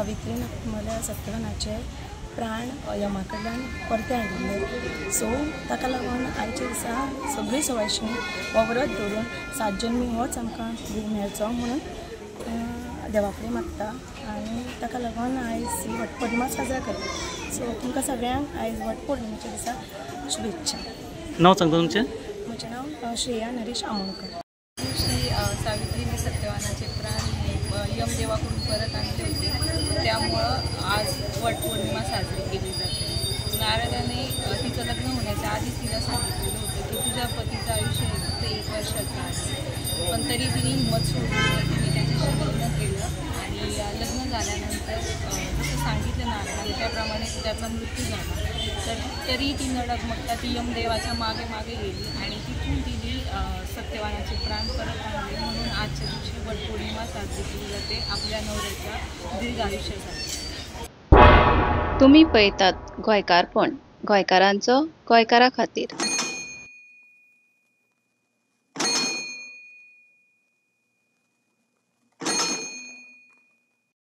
सावित्रीन म्हळ्यार सत्यवानाचे प्राण यमा कडल्यान परते हाडिल्ले। सो ताका लागून आयच्या दिसा सगळीं सवायशीं हो व्रत धरून 7 जल्मी होच आमकां भोग मेळचो म्हणून देवा कडेन मागता आनी ताका लागून आयज ही वटपौर्णिमा साजरा करता। सो तुमकां सगळ्यांक आयज वटपौर्णिमेच्या दिसा शुभेच्छा। नाव सांगता तुमचें? म्हजें नाव श्रेया नरेश आमोणकर। श्री सावित्रीने सत्यवानाचे प्राण हे यमदेवाकडून परत आणले होते, त्यामुळं आज वटपौर्णिमा साजरी केली जाते। नारदाने तिचं लग्न होण्याच्या आधीच तिला सांगितलेलं होतं की तुझ्या पतीचं आयुष्य फक्त 1 वर्षाचं आहे, पण तरी तिने हिंमत सोडून तिने त्याच्याशी लग्न केलं आणि लग्न झाल्यानंतर जसं सांगितलं नारदाने त्याप्रमाणे त्याचा मृत्यू झाला। तर तरी ती न डगमगता ती यमदेवाच्या मागे मागे गेली आणि तिथून तिने सत्यवानाचे प्राण परत आणले, म्हणून आजच्या दिवशी वटपौर्णिमा साजरी केली जाते आपल्या नवऱ्याच्या दीर्घ आयुष्यासाठी। तुम्ही पळयतात गोंयकारपण, गोंयकारांचो गोंयकारा खातीर।